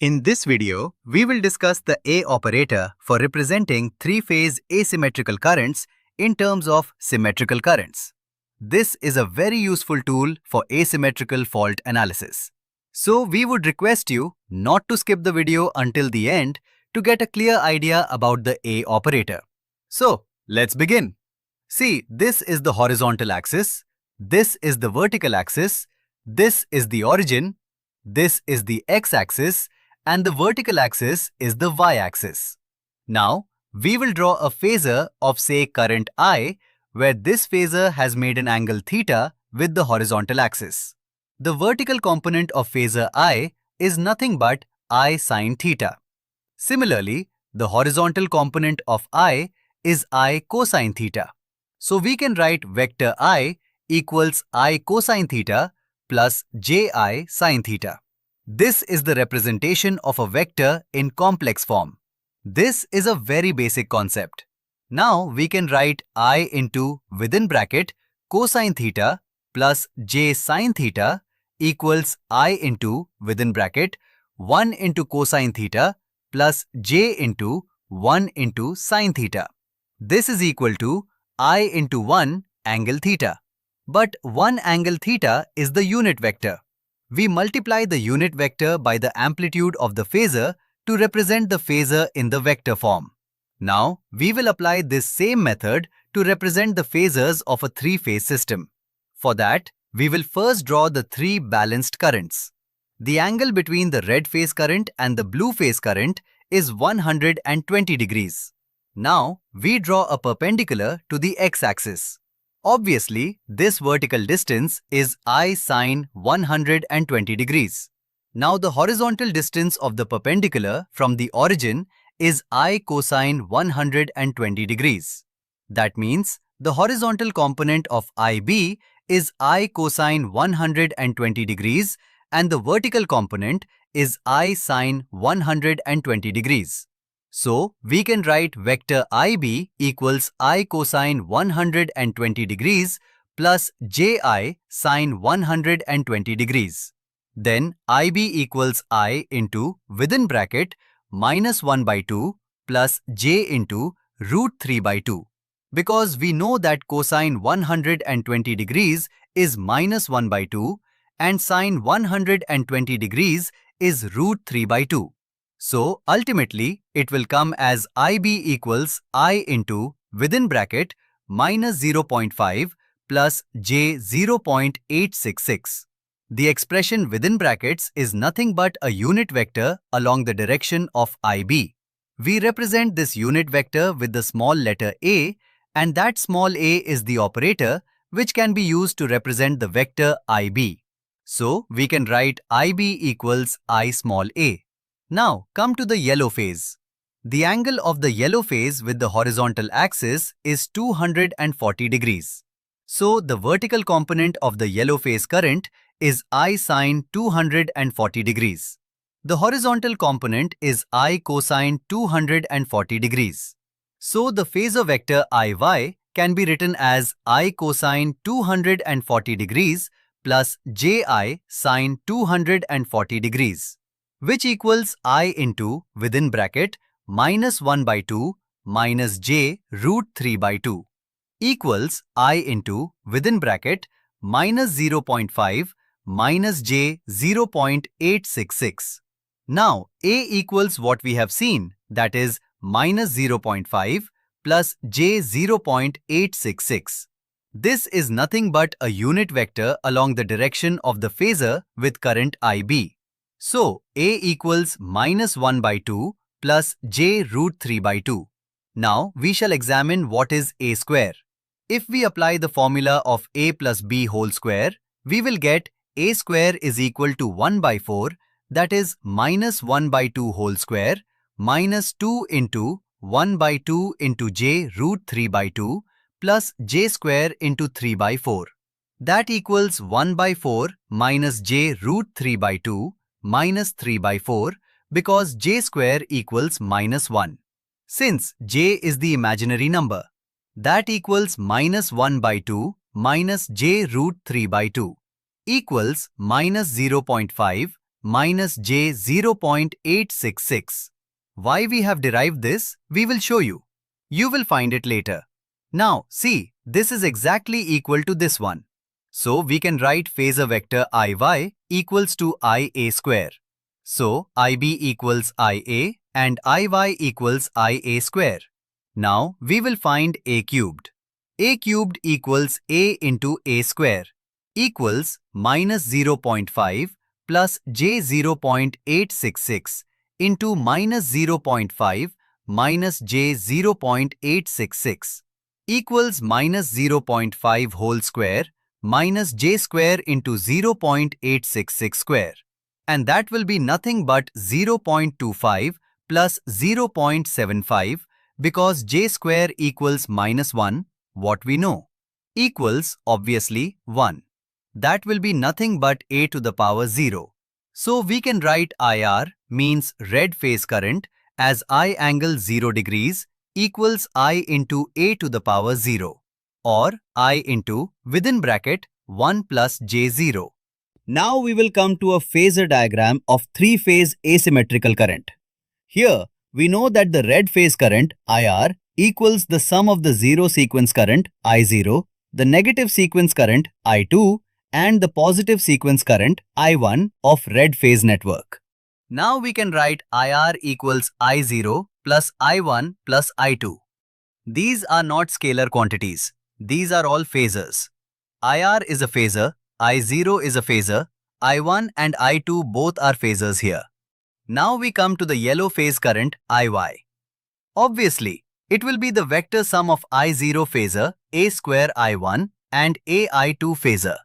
In this video, we will discuss the A operator for representing three-phase asymmetrical currents in terms of symmetrical currents. This is a very useful tool for asymmetrical fault analysis. So we would request you not to skip the video until the end to get a clear idea about the A operator. So let's begin. See, this is the horizontal axis, this is the vertical axis, this is the origin, this is the x-axis, and the vertical axis is the y-axis. Now, we will draw a phasor of say current I, where this phasor has made an angle theta with the horizontal axis. The vertical component of phasor I is nothing but I sin theta. Similarly, the horizontal component of I is I cosine theta. So we can write vector I equals I cosine theta plus ji sin theta. This is the representation of a vector in complex form. This is a very basic concept. Now we can write I into within bracket cosine theta plus j sin theta equals I into within bracket 1 into cosine theta plus j into 1 into sin theta. This is equal to I into 1 angle theta. But 1 angle theta is the unit vector. We multiply the unit vector by the amplitude of the phasor to represent the phasor in the vector form. Now, we will apply this same method to represent the phasors of a three-phase system. For that, we will first draw the three balanced currents. The angle between the red phase current and the blue phase current is 120 degrees. Now, we draw a perpendicular to the x-axis. Obviously, this vertical distance is I sin 120 degrees. Now the horizontal distance of the perpendicular from the origin is I cosine 120 degrees. That means the horizontal component of IB is I cosine 120 degrees and the vertical component is I sin 120 degrees. So, we can write vector IB equals I cosine 120 degrees plus ji sin 120 degrees. Then, IB equals I into within bracket minus 1 by 2 plus j into root 3 by 2. Because we know that cosine 120 degrees is minus 1 by 2 and sine 120 degrees is root 3 by 2. So, ultimately, it will come as IB equals I into within bracket minus 0.5 plus j 0.866. The expression within brackets is nothing but a unit vector along the direction of IB. We represent this unit vector with the small letter a, and that small a is the operator which can be used to represent the vector IB. So, we can write IB equals I small a. Now, come to the yellow phase. The angle of the yellow phase with the horizontal axis is 240 degrees. So, the vertical component of the yellow phase current is I sin 240 degrees. The horizontal component is I cosine 240 degrees. So, the phasor vector IY can be written as I cosine 240 degrees plus ji sin 240 degrees. Which equals I into within bracket minus 1 by 2 minus j root 3 by 2 equals I into within bracket minus 0.5 minus j 0.866. Now A equals what we have seen, that is minus 0.5 plus j 0.866. This is nothing but a unit vector along the direction of the phasor with current IB. So, A equals minus 1 by 2 plus j root 3 by 2. Now, we shall examine what is A square. If we apply the formula of A plus B whole square, we will get A square is equal to 1 by 4, that is minus 1 by 2 whole square, minus 2 into 1 by 2 into j root 3 by 2 plus j square into 3 by 4. That equals 1 by 4 minus j root 3 by 2 minus 3 by 4 because j square equals minus 1. Since j is the imaginary number, that equals minus 1 by 2 minus j root 3 by 2 equals minus 0.5 minus J 0.866. Why we have derived this, we will show you. You will find it later. Now, see, this is exactly equal to this one. So, we can write phasor vector Iy equals to Ia square. So, Ib equals Ia and Iy equals Ia square. Now, we will find A cubed. A cubed equals A into A square equals minus 0.5 plus J 0.866 into minus 0.5 minus J 0.866 equals minus 0.5 whole square minus J square into 0.866 square. And that will be nothing but 0.25 plus 0.75 because J square equals minus 1, what we know, equals obviously 1. That will be nothing but A to the power 0. So we can write IR means red phase current as I angle 0 degrees equals I into A to the power 0 or I into within bracket 1 plus J0. Now we will come to a phasor diagram of three-phase asymmetrical current. Here we know that the red phase current IR equals the sum of the zero sequence current I0, the negative sequence current I2 and the positive sequence current I1 of red phase network. Now we can write IR equals I0 plus I1 plus I2. These are not scalar quantities. These are all phasors. IR is a phasor, I0 is a phasor, I1 and I2 both are phasors here. Now we come to the yellow phase current IY. Obviously, it will be the vector sum of I0 phasor A square I1 and AI2 phasor.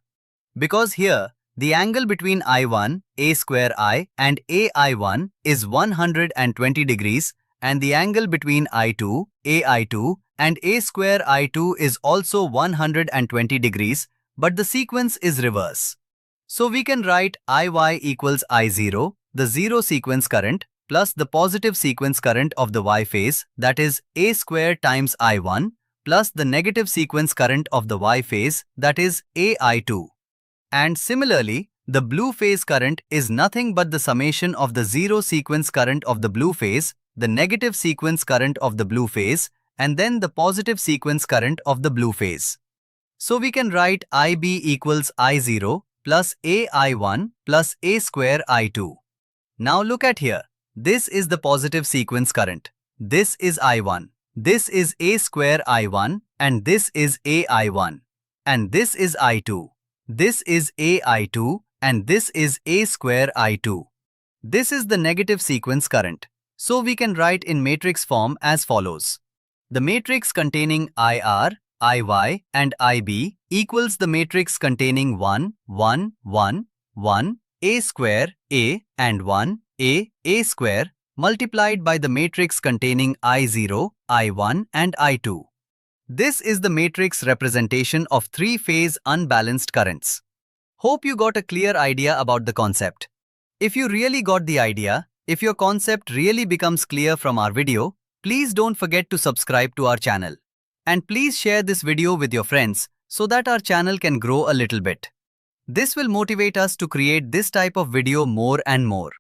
Because here, the angle between I1, A square I and AI1 is 120 degrees and the angle between I2, AI2 and A square I2 is also 120 degrees, but the sequence is reverse. So we can write Iy equals I0, the zero sequence current, plus the positive sequence current of the Y phase, that is A square times I1, plus the negative sequence current of the Y phase, that is AI2. And similarly, the blue phase current is nothing but the summation of the zero sequence current of the blue phase, the negative sequence current of the blue phase, and then the positive sequence current of the blue phase. So we can write IB equals I0 plus AI1 plus A square I2. Now look at here. This is the positive sequence current. This is I1. This is A square I1 and this is AI1. And this is I2. This is AI2 and this is A square I2. This is the negative sequence current. So we can write in matrix form as follows. The matrix containing IR, Iy and Ib equals the matrix containing 1, 1, 1, 1, A square, A and 1, A square multiplied by the matrix containing I0, I1 and I2. This is the matrix representation of three-phase unbalanced currents. Hope you got a clear idea about the concept. If you really got the idea, if your concept really becomes clear from our video, please don't forget to subscribe to our channel. And please share this video with your friends so that our channel can grow a little bit. This will motivate us to create this type of video more and more.